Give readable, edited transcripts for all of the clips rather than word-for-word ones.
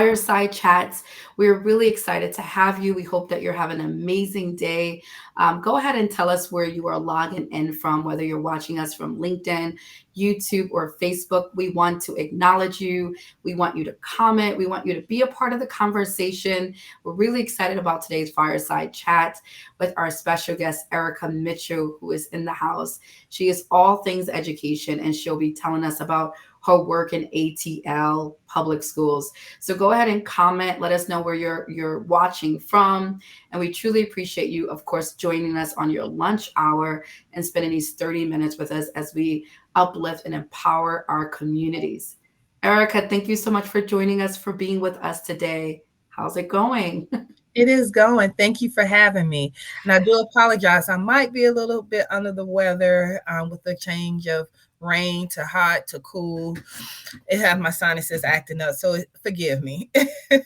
Fireside Chats. We're really excited to have you. We hope that you're having an amazing day. Go ahead and tell us where you are logging in from, whether you're watching us from LinkedIn, YouTube, or Facebook. We want to acknowledge you. We want you to comment. We want you to be a part of the conversation. We're really excited about today's Fireside Chat with our special guest, Erika Mitchell, who is in the house. She is all things education, and she'll be telling us about her work in ATL public schools. So go ahead and comment. Let us know where you're watching from. And we truly appreciate you, of course, joining us on your lunch hour and spending these 30 minutes with us as we uplift and empower our communities. Erika, thank you so much for joining us, for being with us today. How's it going? It is going. Thank you for having me. And I do apologize. I might be a little bit under the weather with the change of rain to hot to cool. It have my sinuses acting up, so forgive me.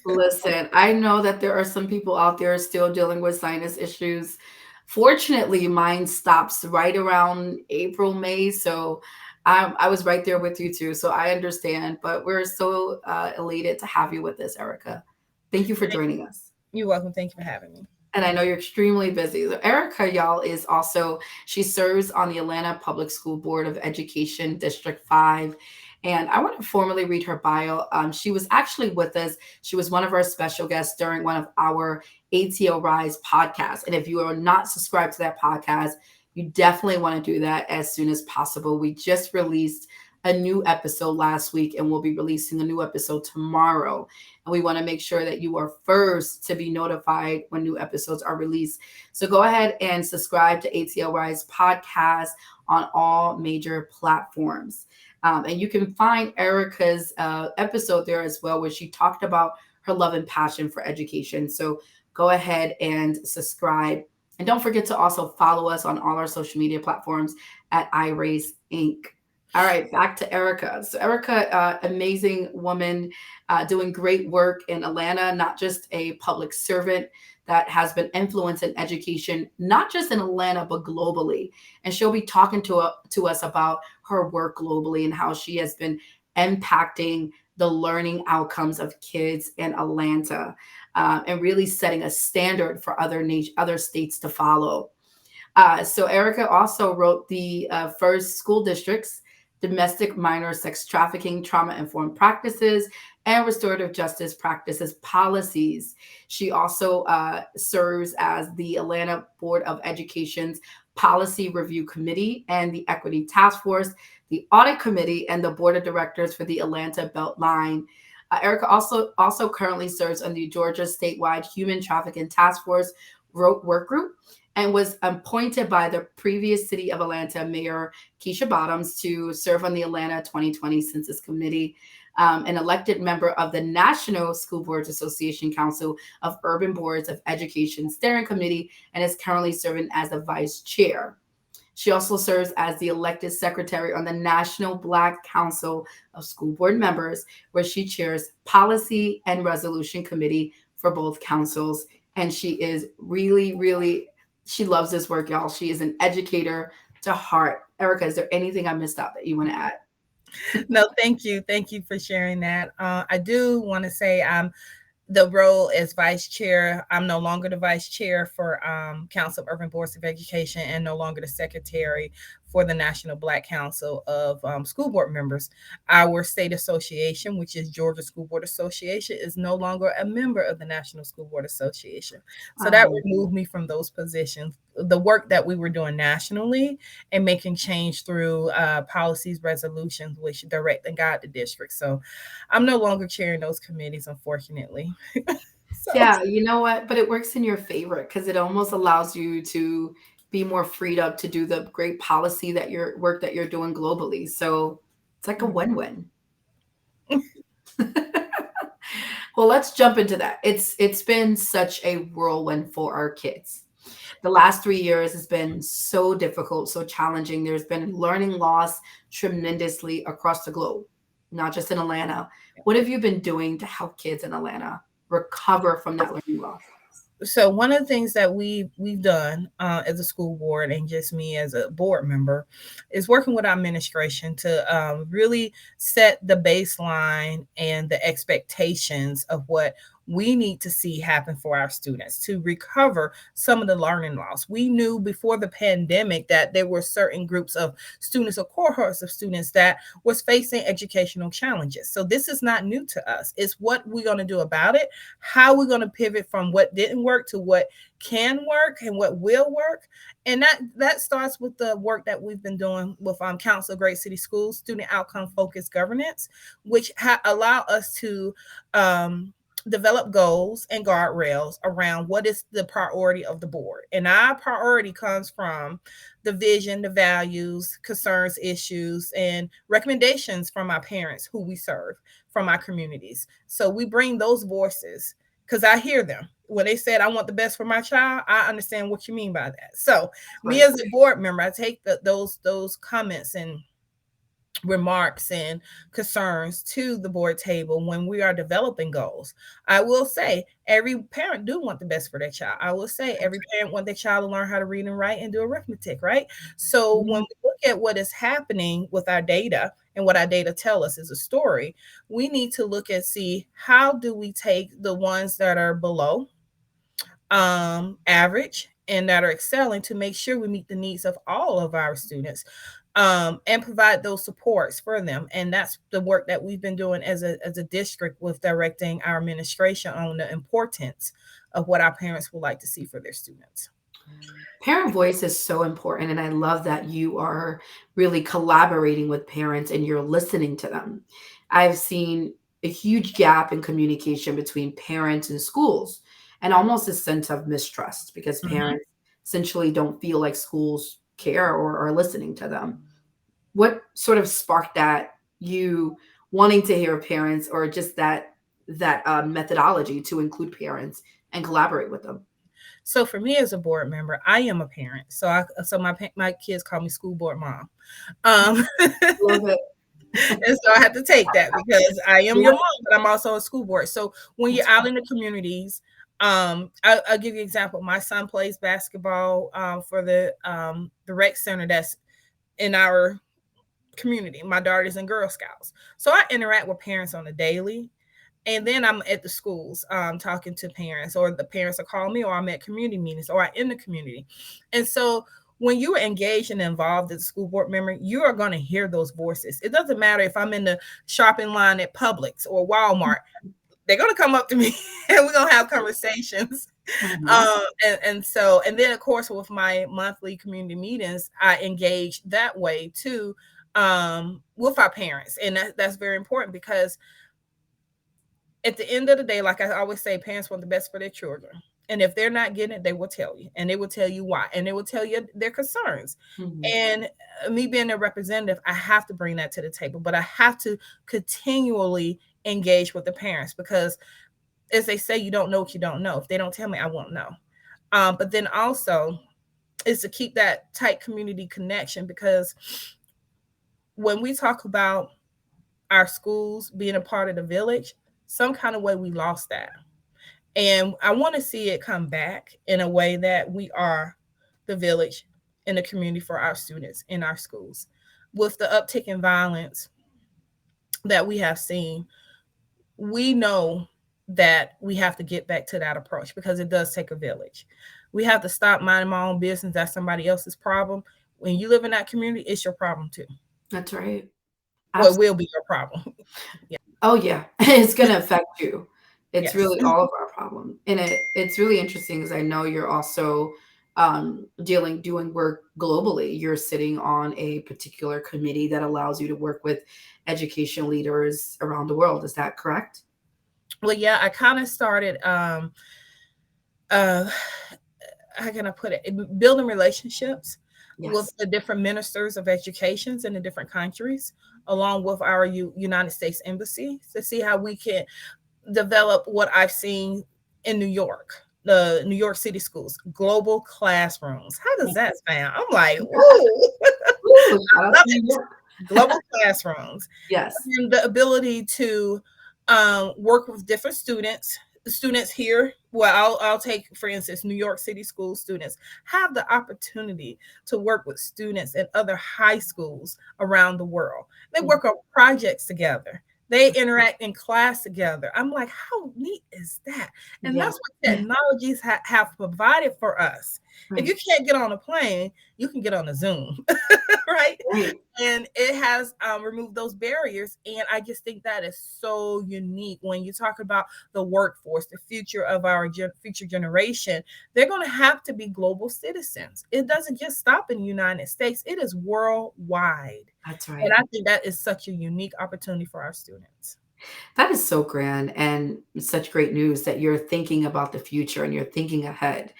Listen, I know that there are some people out there still dealing with sinus issues. Fortunately, mine stops right around April, May. So I was right there with you too. So I understand, but we're so elated to have you with us, Erika. Thank you for joining us. You're welcome. Thank you for having me. And I know you're extremely busy. So Erika, y'all, is also, she serves on the Atlanta Public School Board of Education, District 5. And I want to formally read her bio. She was actually with us. She was one of our special guests during one of our ATO Rise podcasts. And if you are not subscribed to that podcast, you definitely want to do that as soon as possible. We just released a new episode last week, and we'll be releasing a new episode tomorrow. And we want to make sure that you are first to be notified when new episodes are released. So go ahead and subscribe to ATL Rise podcast on all major platforms. And you can find Erika's episode there as well, where she talked about her love and passion for education. So go ahead and subscribe. And don't forget to also follow us on all our social media platforms at iRaise Inc. All right, back to Erika. So Erika, amazing woman, doing great work in Atlanta, not just a public servant that has been influenced in education, not just in Atlanta, but globally. And she'll be talking to us about her work globally and how she has been impacting the learning outcomes of kids in Atlanta, and really setting a standard for other states to follow. So Erika also wrote the first school districts domestic minor sex trafficking, trauma-informed practices, and restorative justice practices policies. She also serves as the Atlanta Board of Education's Policy Review Committee and the Equity Task Force, the Audit Committee, and the Board of Directors for the Atlanta BeltLine. Erika also currently serves on the Georgia Statewide Human Trafficking Task Force Workgroup, and was appointed by the previous City of Atlanta Mayor Keisha Bottoms to serve on the Atlanta 2020 Census Committee, an elected member of the National School Boards Association Council of Urban Boards of Education Steering Committee, and is currently serving as the vice chair. She also serves as the elected secretary on the National Black Council of School Board Members, where she chairs Policy and Resolution Committee for both councils. And she is really, she loves this work, y'all. She is an educator to heart. Erika, is there anything I missed out that you want to add? No, thank you. Thank you for sharing that. I do want to say the role as vice chair. I'm no longer the vice chair for Council of Urban Boards of Education and no longer the secretary for the National Black Council of School Board Members. Our state association, which is Georgia School Board Association, is no longer a member of the National School Board Association. So that removed me from those positions. The work that we were doing nationally and making change through policies, resolutions, which direct and guide the district. So I'm no longer chairing those committees, unfortunately. So Yeah, you know what? But it works in your favor because it almost allows you to be more freed up to do the great policy that your work that you're doing globally. So it's like a win-win. Well, let's jump into that. It's been such a whirlwind for our kids. The last 3 years has been so difficult, so challenging. There's been learning loss tremendously across the globe, not just in Atlanta. What have you been doing to help kids in Atlanta recover from that learning loss? So one of the things that we've done as a school board, and just me as a board member, is working with our administration to really set the baseline and the expectations of what we need to see happen for our students to recover some of the learning loss. We knew before the pandemic that there were certain groups of students or cohorts of students that was facing educational challenges. So this is not new to us. It's what we're going to do about it, how we're going to pivot from what didn't work to what can work and what will work. And that starts with the work that we've been doing with Council of Great City Schools, student outcome focused governance, which allow us to develop goals and guardrails around what is the priority of the board. And our priority comes from the vision, the values, concerns, issues, and recommendations from our parents who we serve, from our communities. So we bring those voices because I hear them. When they said, I want the best for my child, I understand what you mean by that. So me Right. as a board member, I take those comments and remarks and concerns to the board table when we are developing goals. I will say every parent do want the best for their child. I will say every parent want their child to learn how to read and write and do arithmetic, right? So when Mhm. we look at what is happening with our data and what our data tell us is a story, we need to look and see how do we take the ones that are below average and that are excelling to make sure we meet the needs of all of our students, and provide those supports for them. And that's the work that we've been doing as a district with directing our administration on the importance of what our parents would like to see for their students. Parent voice is so important, and I love that you are really collaborating with parents and you're listening to them. I've seen a huge gap in communication between parents and schools, and almost a sense of mistrust because Mhm. parents essentially don't feel like schools care or are listening to them. What sort of sparked that, you wanting to hear parents, or just that methodology to include parents and collaborate with them? So for me as a board member, I am a parent. So my kids call me school board mom. Um, Love it. and so I had to take that because I am Yeah, your mom, but I'm also a school board. So when you're that's out in the communities, I'll give you an example. My son plays basketball for the rec center that's in our community. My daughter's in Girl Scouts, so I interact with parents on a daily. And then I'm at the schools talking to parents, or the parents are calling me, or I'm at community meetings, or I'm in the community. And so when you are engaged and involved as a school board member, you are going to hear those voices. It doesn't matter if I'm in the shopping line at Publix or Walmart, they're going to come up to me and we're going to have conversations. Mhm. And then of course with my monthly community meetings, I engage that way too, with our parents. And that's very important because at the end of the day, like I always say, parents want the best for their children. And if they're not getting it, they will tell you, and they will tell you why, and they will tell you their concerns. Mhm. And me being a representative, I have to bring that to the table, but I have to continually engage with the parents because, as they say, you don't know what you don't know. If they don't tell me, I won't know. But then also is to keep that tight community connection because when we talk about our schools being a part of the village, some kind of way we lost that. And I want to see it come back in a way that we are the village in the community for our students in our schools. With the uptick in violence that we have seen, we know that we have to get back to that approach because it does take a village. We have to stop minding my own business. That's somebody else's problem. When you live in that community, it's your problem too. That's right. Or it Absolutely. will be your problem. Yeah. Oh yeah, it's gonna affect you. It's Yes. really all of our problem, and it's really interesting because I know you're also doing work globally. You're sitting on a particular committee that allows you to work with education leaders around the world. Is that correct? Well, yeah, I kind of started uh how can I put it? Building relationships with Yes. the different ministers of educations in the different countries, along with our United States Embassy, to see how we can develop what I've seen in New York, the New York City schools, global classrooms. How does that sound? I'm like, ooh, Ooh, shout out love to New it. York. Global classrooms, Yes. and the ability to work with different students students here, well, I'll take for instance New York City school students have the opportunity to work with students in other high schools around the world. They work on projects together. They interact in class together. I'm like, how neat is that? And Yeah. that's what technologies have provided for us. If Right. you can't get on a plane, you can get on a Zoom, right? Right. And it has removed those barriers. And I just think that is so unique when you talk about the workforce, the future of our future generation. They're going to have to be global citizens. It doesn't just stop in the United States, it is worldwide. That's And right. I think that is such a unique opportunity for our students. That is so grand and such great news that you're thinking about the future and you're thinking ahead.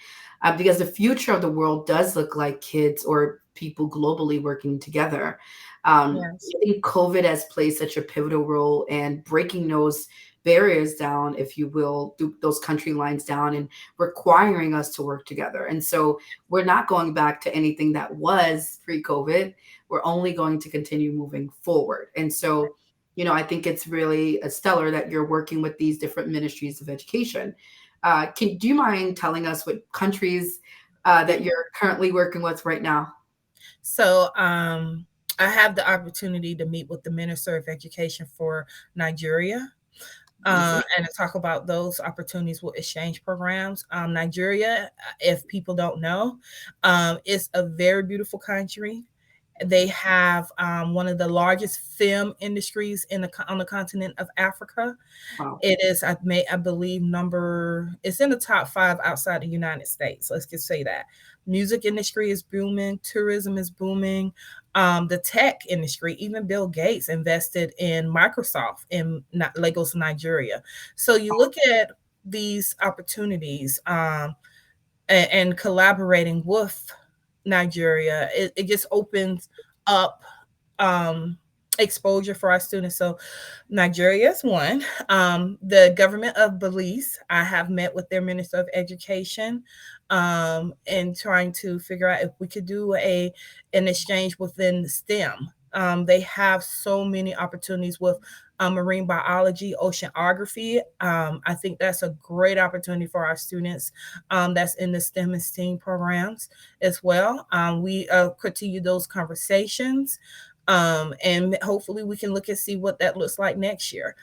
Because the future of the world does look like kids or people globally working together. Yes. I think COVID has played such a pivotal role in breaking those barriers down, if you will, those country lines down and requiring us to work together. And so we're not going back to anything that was pre COVID. We're only going to continue moving forward. And so I think it's really stellar that you're working with these different ministries of education. Do you mind telling us what countries that you're currently working with right now? So I have the opportunity to meet with the Minister of Education for Nigeria, Awesome. and to talk about those opportunities with exchange programs. Nigeria, if people don't know, is a very beautiful country. They have one of the largest film industries on the continent of Africa. Wow. It is, I believe, it's in the top 5 outside the United States. Let's just say that. Music industry is booming, tourism is booming. The tech industry, even Bill Gates invested in Microsoft in Lagos, Nigeria. So you look at these opportunities, and collaborating with Nigeria, it just opens up um, exposure for our students. So Nigeria is one. The government of Belize, I have met with their Minister of Education, and trying to figure out if we could do an exchange within STEM. They have so many opportunities with marine biology, oceanography. I think that's a great opportunity for our students that's in the STEM and STEAM programs as well. We continue those conversations, and hopefully we can look and see what that looks like next year.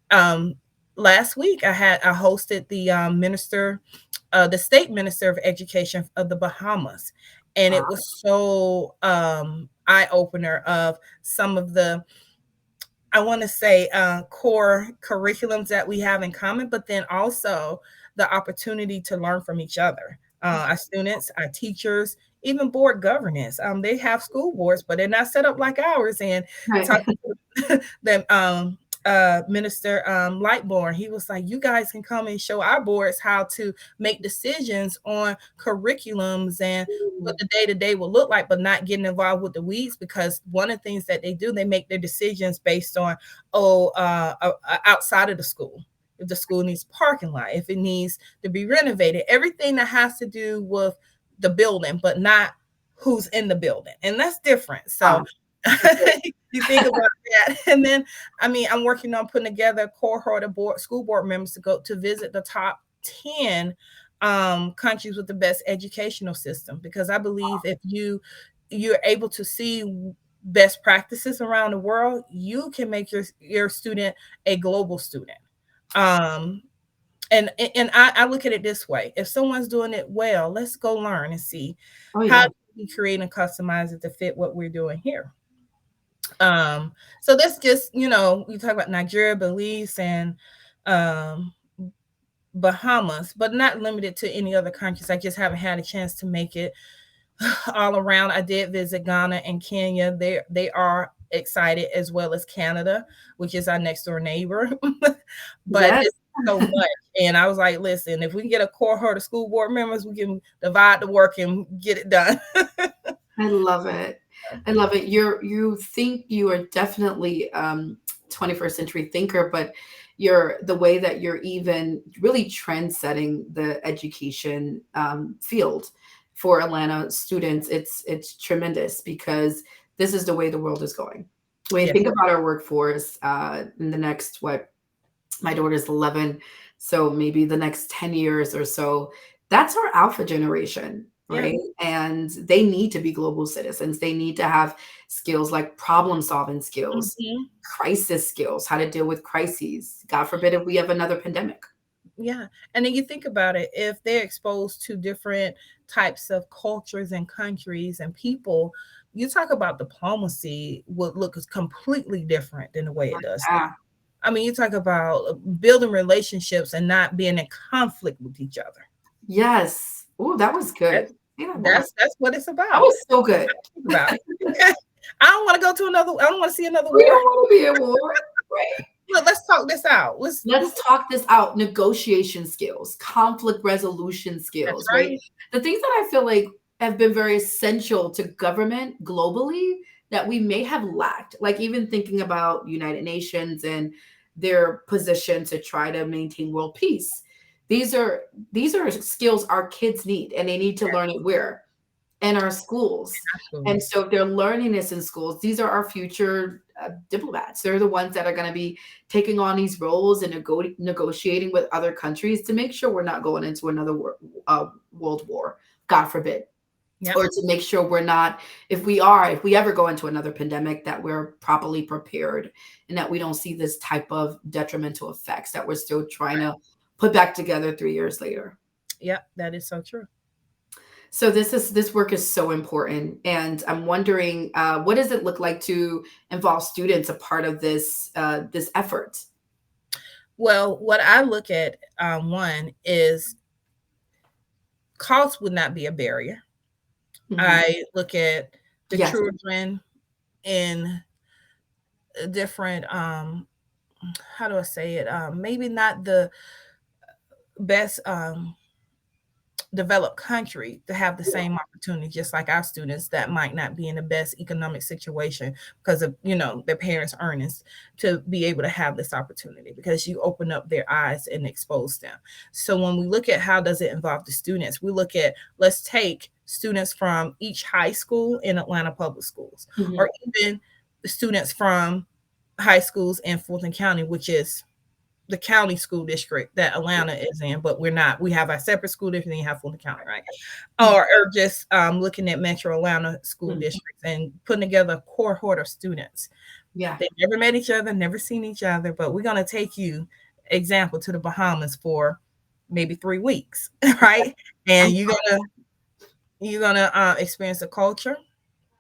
Um, Last week I hosted the state minister of education of the Bahamas, and Wow. it was so eye opener of some of the, I want to say, core curriculums that we have in common, but then also the opportunity to learn from each other. Our students, our teachers, even board governance. They have school boards, but they're not set up like ours. And Right. talking to them, Minister Lightborn, he was like, "You guys can come and show our boards how to make decisions on curriculums and what the day to day will look like, but not getting involved with the weeds, because one of the things that they do, they make their decisions based on outside of the school. If the school needs parking lot, if it needs to be renovated, everything that has to do with the building, but not who's in the building, and that's different. So Wow. you think about that, and then I'm working on putting together a cohort of school board members to go to visit the top 10 countries with the best educational system, because I believe if you're able to see best practices around the world, you can make your student a global student. Um, and I look at it this way: if someone's doing it well, let's go learn and see Oh how yeah. we create and customize it to fit what we're doing here. Um, so that's just, we talk about Nigeria, Belize, and um, Bahamas, but not limited to any other countries. I just haven't had a chance to make it all around. I did visit Ghana and Kenya. They are excited, as well as Canada, which is our next door neighbor. But Yes. it's so much. And I was like, listen, if we can get a cohort of school board members, we can divide the work and get it done. I love it. I love it. You think you are definitely 21st century thinker, but the way that you're even really trend setting the education field for Atlanta students, it's tremendous because this is the way the world is going. When you Yes. think about our workforce in the next what my daughter's 11, So maybe the next 10 years or so, that's our alpha generation, Yeah. right? And they need to be global citizens. They need to have skills like problem solving skills, Mhm. crisis skills, how to deal with crises. God forbid if we have another pandemic. Yeah. And then you think about it, if they're exposed to different types of cultures and countries and people, you talk about diplomacy would look completely different than the way it does now. Yeah. I mean, you talk about building relationships and not being in conflict with each other. Yes. Oh, that was good. That's Say that more. that's what it's That about. was so good. Think about it. I don't want to go to another. I don't want to see another We war. don't want to be at war, right? Look, let's talk this out. Let's. Let's talk this out. Negotiation skills, conflict resolution That's skills, right? right. The things that I feel like have been very essential to government globally that we may have lacked, like even thinking about United Nations and their position to try to maintain world peace. These are these are skills our kids need, and they need to learn it where in our schools. And Schools. so if they're learning this in schools, these are our future diplomats. They're the ones that are going to be taking on these roles and negotiating with other countries to make sure we're not going into another world war, God forbid, Yep. or to make sure we're not, if we ever go into another pandemic, that we're properly prepared and that we don't see this type of detrimental effects that we're still trying to put back together 3 years later. Yep. That is so true. So this work is so important, and I'm wondering, what does it look like to involve students a part of this effort? Well, what I look at, one is cost would not be a barrier. Mhm. I look at the Yes. children in different, how do I say it? Maybe not the best developed country to have the Yeah. same opportunity, just like our students that might not be in the best economic situation because of their parents' earnings, to be able to have this opportunity because you open up their eyes and expose them. So when we look at how does it involve the students, we look at, let's take students from each high school in Atlanta public schools, Mhm. or even students from high schools in Fulton County, which is the county school district that Atlanta is in, but we're not. We have our separate school district, and you have Fulton County, right? Mhm. Or just looking at Metro Atlanta school Mhm. districts and putting together a cohort of students. Yeah. They never met each other, never seen each other, but we're gonna take you, example, to the Bahamas for maybe 3 weeks, right? And you're gonna experience the culture,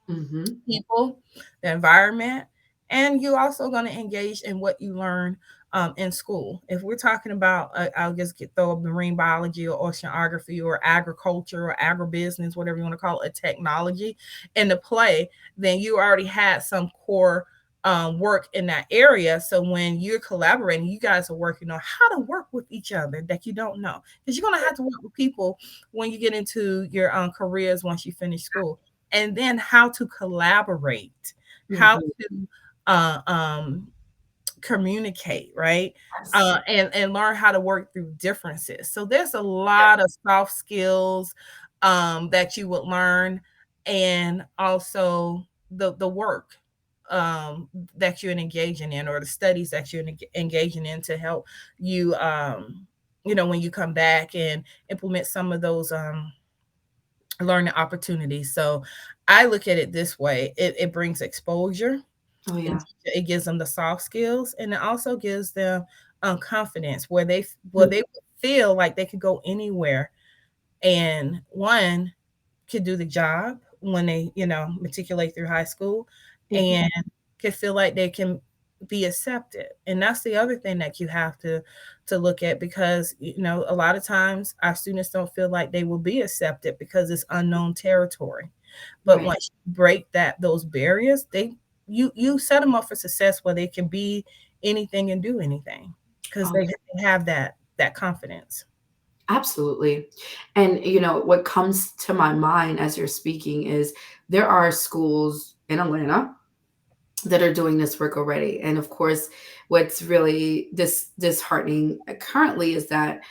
Mhm. people, the environment, and you're also going to engage in what you learn in school. If we're talking about, I'll just throw up marine biology or oceanography or agriculture or agribusiness, whatever you want to call it, technology in the play, then you already had some core work in that area. So when you're collaborating, you guys are working on how to work with each other that you don't know, because you're going to have to work with people when you get into your careers once you finish school, and then how to collaborate, how Mhm. to uh, um, communicate, right? Yes. And learn how to work through differences. So there's a lot of soft skills that you would learn, and also the work um, that you're engaging in, or the studies that you're engaging in to help you, when you come back and implement some of those learning opportunities. So I look at it this way: it brings exposure, Oh and yeah. it gives them the soft skills, and it also gives them confidence where they Mhm. feel like they could go anywhere, and one could do the job when they matriculate through high school, Yeah. and could feel like they can be accepted. And that's the other thing that you have to look at, because a lot of times our students don't feel like they will be accepted because it's unknown territory. But Right. once you break those barriers, you set them up for success where they can be anything and do anything, because Oh, they have that confidence. absolutely. And what comes to my mind as you're speaking is there are schools in Atlanta that are doing this work already. And of course, what's really disheartening currently is that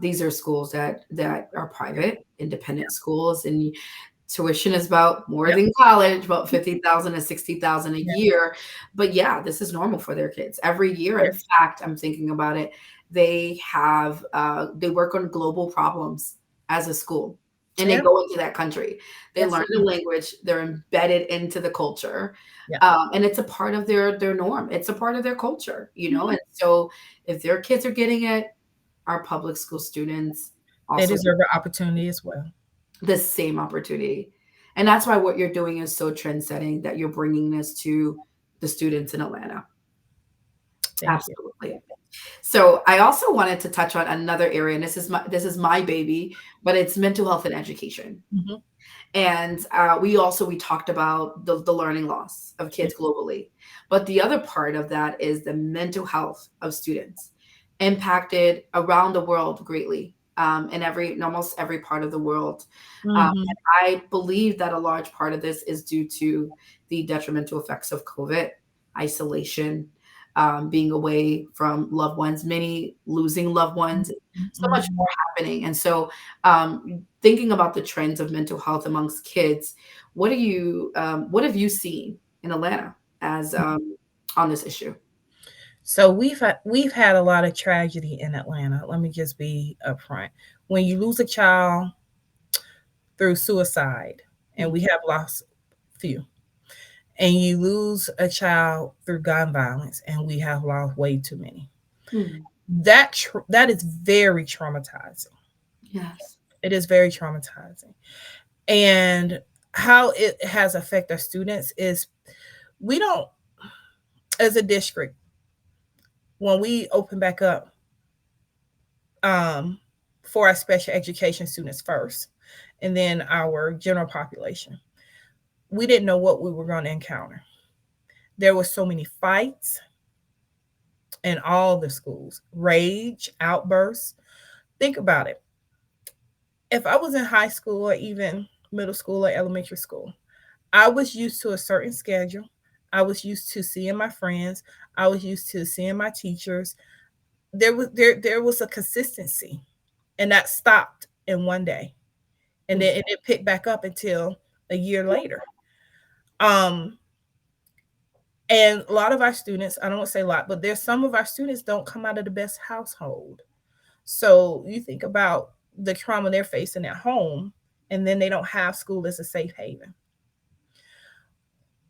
these are schools that are private, independent schools, and tuition is about more Yep. than college, about 50,000 to 60,000 a Yep. year. But yeah, this is normal for their kids every year. In Yep. fact, I'm thinking about it. they work on global problems as a school, and they Yeah, go into that country. They yes, learn the language. They're embedded into the culture, yeah. and it's a part of their norm. It's a part of their culture, you know. Mhm. And so, if their kids are getting it, our public school students They also get deserve an opportunity as well. the same opportunity. And that's why what you're doing is so trend-setting, that you're bringing this to the students in Atlanta. Thank you. Absolutely. So I also wanted to touch on another area, and this is my baby, but it's mental health and education. Mhm. And we talked about the learning loss of Yeah. kids globally, but the other part of that is the mental health of students, impacted around the world greatly, in almost every part of the world. Mhm. And I believe that a large part of this is due to the detrimental effects of COVID, isolation, being away from loved ones, many losing loved ones, so much Mhm. more happening. And so, thinking about the trends of mental health amongst kids, what have you seen in Atlanta as on this issue? So we've had a lot of tragedy in Atlanta. Let me just be upfront. When you lose a child through suicide, and Mm, we have lost few, and you lose a child through gun violence, and we have lost way too many. mm, That is very traumatizing. yes. It is very traumatizing, and how it has affected our students is we don't, as a district, when we open back up um, for our special education students first, and then our general population, we didn't know what we were going to encounter. There were so many fights in all the schools, rage, outbursts. Think about it. If I was in high school or even middle school or elementary school, I was used to a certain schedule. I was used to seeing my friends. I was used to seeing my teachers. There was a consistency, and that stopped in one day, and Mm, then it picked back up until a year later. Um, and a lot of our students, I don't want to say a lot, but there's some of our students don't come out of the best household. So you think about the trauma they're facing at home, and then they don't have school as a safe haven.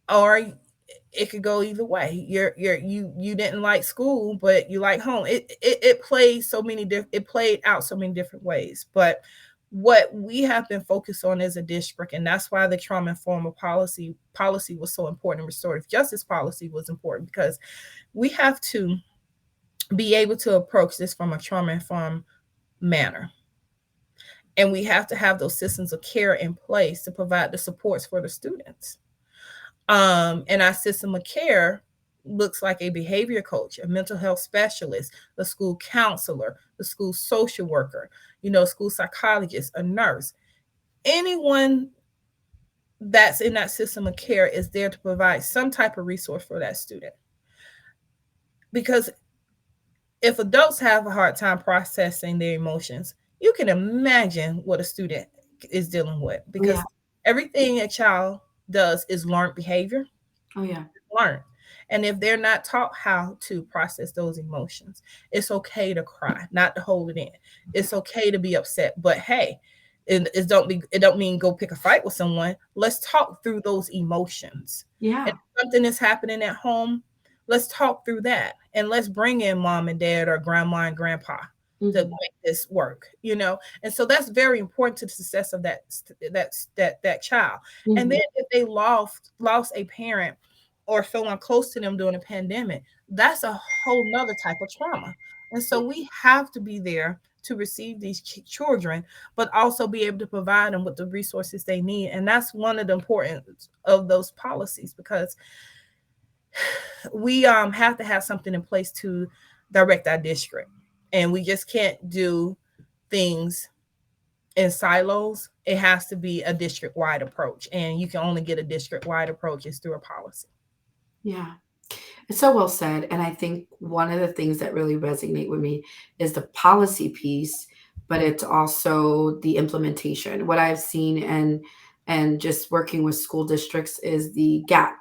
Or it could go either way. You didn't like school, but you like home. It played out so many different ways. But what we have been focused on as a district, and that's why the trauma informed policy was so important, and restorative justice policy was important, because we have to be able to approach this from a trauma informed manner, and we have to have those systems of care in place to provide the supports for the students. And our system of care looks like a behavior coach, a mental health specialist, a school counselor, a school social worker, school psychologist, a nurse. Anyone that's in that system of care is there to provide some type of resource for that student. Because if adults have a hard time processing their emotions, you can imagine what a student is dealing with, oh yeah. because everything a child does is learned behavior, Oh yeah. learn. And if they're not taught how to process those emotions, it's okay to cry, not to hold it in. It's okay to be upset, but hey, it don't mean go pick a fight with someone. Let's talk through those emotions. And Yeah. if something is happening at home, let's talk through that, and let's bring in mom and dad or grandma and grandpa to Hmm. make this work. And so that's very important to the success of that child. And then Hmm. if they lost a parent or someone close to them during a pandemic, that's a whole nother type of trauma. And so we have to be there to receive these children, but also be able to provide them with the resources they need. And that's one of the importance of those policies, because we have to have something in place to direct our district. And we just can't do things in silos. It has to be a district wide approach. And you can only get a district wide approach is through a policy. Yeah. It's so well said. And I think one of the things that really resonate with me is the policy piece, but it's also the implementation. What I've seen and just working with school districts is the gap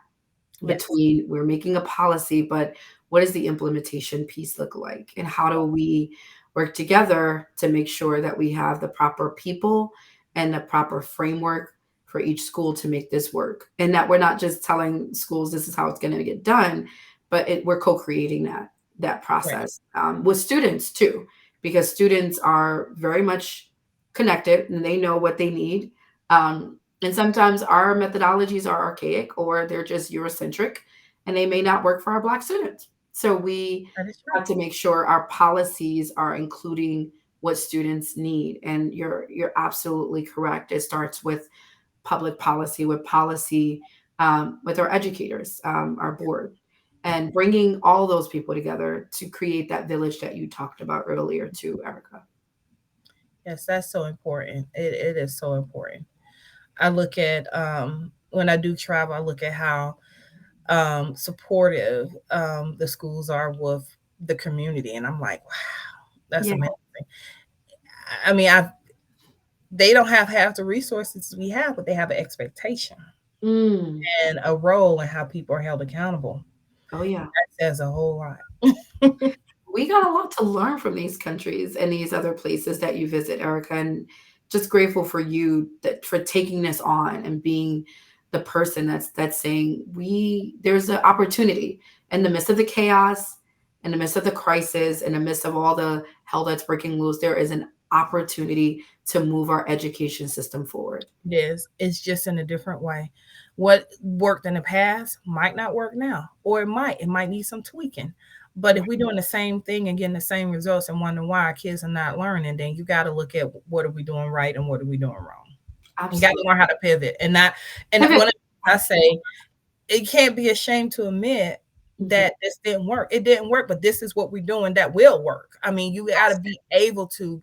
Yes. between we're making a policy, but what does the implementation piece look like? And how do we work together to make sure that we have the proper people and the proper framework for each school to make this work? And that we're not just telling schools this is how it's going to get done, but we're co-creating that Right. process with students too, because students are very much connected and they know what they need. And sometimes our methodologies are archaic or they're just Eurocentric and they may not work for our Black students. So we That is true. have to make sure our policies are including what students need. And you're absolutely correct. It starts with public policy, with policy, with our educators, our board, and bringing all those people together to create that village that you talked about earlier too, Erica. Yes, that's so important. It is so important. I look at when I do travel, I look at how supportive the schools are with the community, and I'm like, wow, that's Yeah. amazing. I mean, I they don't have half the resources we have, but they have an expectation Mm. and a role in how people are held accountable. Oh yeah. That says a whole lot. We got a lot to learn from these countries and these other places that you visit, Erica, and just grateful for you that for taking this on and being the person that's saying there's an opportunity in the midst of the chaos, in the midst of the crisis, in the midst of all the hell that's breaking loose, there is an opportunity to move our education system forward. It is. It's just in a different way. What worked in the past might not work now, or it might. It might need some tweaking. But if we're doing the same thing and getting the same results and wondering why our kids are not learning, then you got to look at what are we doing right and what are we doing wrong. You got to Absolutely. learn how to pivot. And not, and Pivot. one of the things I say, it can't be ashamed to admit Mhm. that this didn't work. It didn't work, but this is what we're doing that will work. I mean, you got to be able to,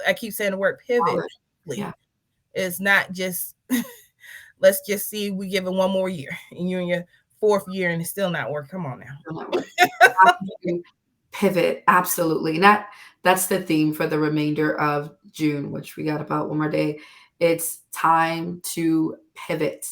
I keep saying the word pivot. Solid. Yeah. It's not just let's just see we give it one more year and you're in your fourth year and it's still not working. Come on now. Social network. Have to pivot, absolutely. And that's the theme for the remainder of June, which we got about one more day. It's time to pivot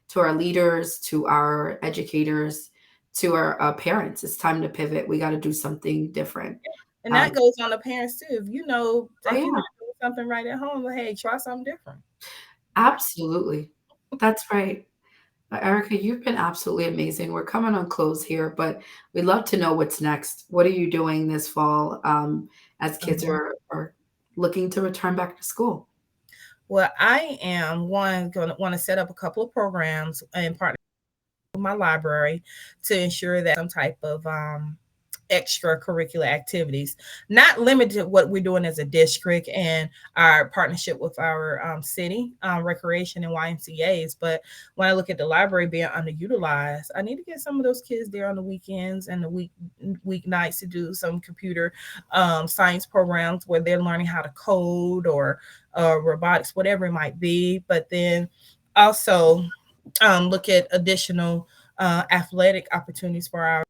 to our leaders, to our educators, to our parents. It's time to pivot. We got to do something different. And that Um, goes on the parents too. If you know oh if you're yeah, not doing something right at home, well, hey, try something different. absolutely. That's right. Erica, you've been absolutely amazing. We're coming on close here, but we'd love to know what's next. What are you doing this fall as kids Mhm. are looking to return back to school? Well, I am going to want to set up a couple of programs in partnership with my library to ensure that some type of extracurricular activities, not limited to what we're doing as a district and our partnership with our city recreation and YMCA's. But when I look at the library being underutilized, I need to get some of those kids there on the weekends and the weeknights to do some computer science programs where they're learning how to code or robotics, whatever it might be. But then also look at additional athletic opportunities for our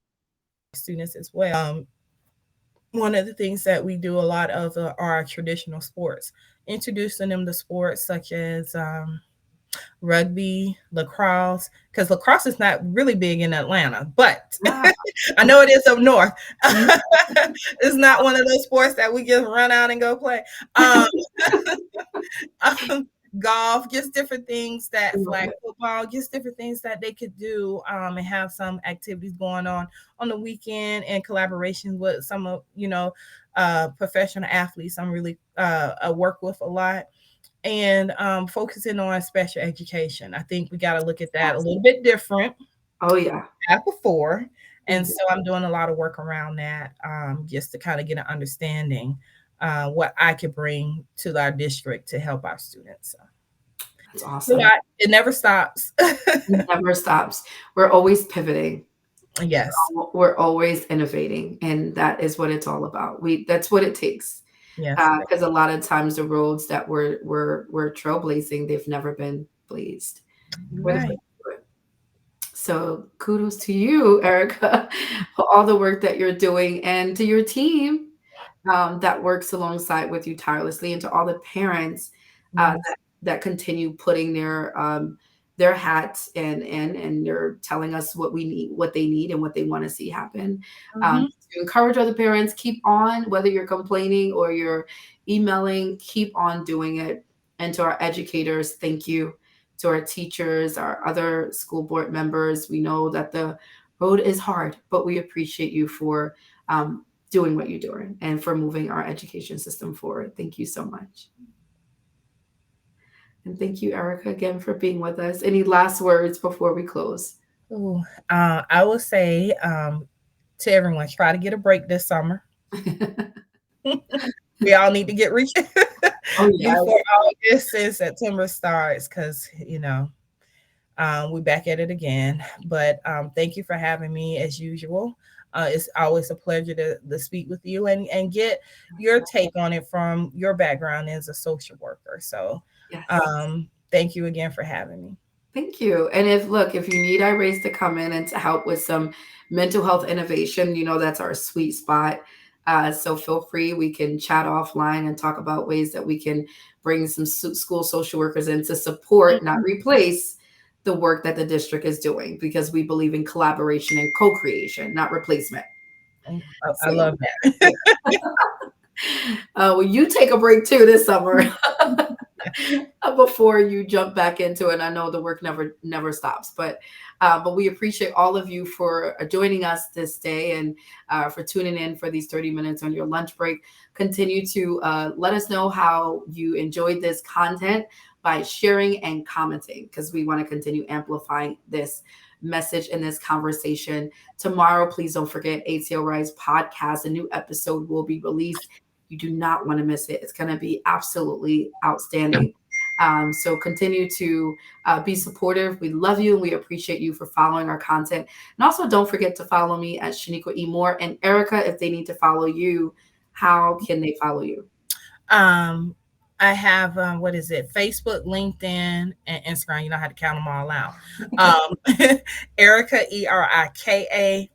students as well. One of the things that we do a lot of are traditional sports, introducing them to sports such as rugby, lacrosse, because lacrosse is not really big in Atlanta, but Yeah. I know it is up north. Mhm. It's not one of those sports that we just run out and go play. Um, um, golf, just different things that Love flag it. football, just different things that they could do and have some activities going on the weekend and collaboration with some of professional athletes. I'm really I work with a lot and focusing on special education. I think we got to look at that a Yes. little bit different Oh yeah. than before. And Mhm. so I'm doing a lot of work around that just to kind of get an understanding what I could bring to our district to help our students. So, That's a awesome. lot. It never stops. It never stops. We're always pivoting. Yes. We're always innovating, and that is what it's all about. We That's what it takes. Yes. Because a lot of times the roads that we're trailblazing, they've never been blazed. We're the Right. first to do it. So kudos to you, Erica, for all the work that you're doing, and to your team that works alongside with you tirelessly, and to all the parents Yes. that continue putting their hats and they're telling us what we need, what they need, and what they want to see happen. Mhm. To encourage other parents, keep on, whether you're complaining or you're emailing, keep on doing it. And to our educators, thank you. To our teachers, our other school board members, we know that the road is hard, but we appreciate you for doing what you're doing and for moving our education system forward. Thank you so much. And thank you, Erica, again for being with us. Any last words before we close? Ooh, I will say to everyone, try to get a break this summer. We all need to get reached Oh, before yes. August and September starts, because we're back at it again. But thank you for having me as usual. It's always a pleasure to speak with you and get your take on it from your background as a social worker. So Yes. thank you again for having me. Thank you. And if, look, if you need Iris to come in and to help with some mental health innovation, that's our sweet spot. So feel free. We can chat offline and talk about ways that we can bring some school social workers in to support, not replace, the work that the district is doing, because we believe in collaboration and co-creation, not replacement. I So, love that. well, you take a break too this summer. Before you jump back into it. I know the work never stops, but we appreciate all of you for joining us this day and for tuning in for these 30 minutes on your lunch break. Continue to let us know how you enjoyed this content by sharing and commenting, because we want to continue amplifying this message and this conversation. Tomorrow, please don't forget ATL Rise podcast. A new episode will be released. You do not want to miss it. It's going to be absolutely outstanding. So continue to be supportive. We love you and we appreciate you for following our content. And also don't forget to follow me at Shanequa E. Moore. And Erica, if they need to follow you, how can they follow you? Um, I have what is it? Facebook, LinkedIn, and Instagram. You know how to count them all out. Erika Erikay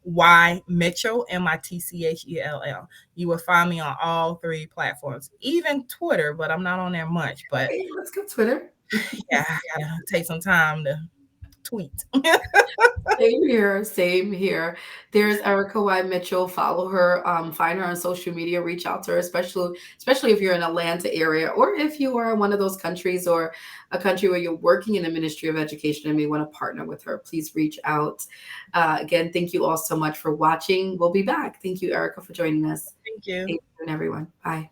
Mitchell Mitchell. You will find me on all three platforms, even Twitter, but I'm not on there much. But Okay, let's go Twitter. yeah, I gotta take some time to tweet. Same here. Same here. There's Erika Y. Mitchell. Follow her. Find her on social media. Reach out to her, especially if you're in Atlanta area, or if you are in one of those countries or a country where you're working in the Ministry of Education and may want to partner with her. Please reach out. Again, thank you all so much for watching. We'll be back. Thank you, Erika, for joining us. Thank you. Thank you, and everyone. Bye.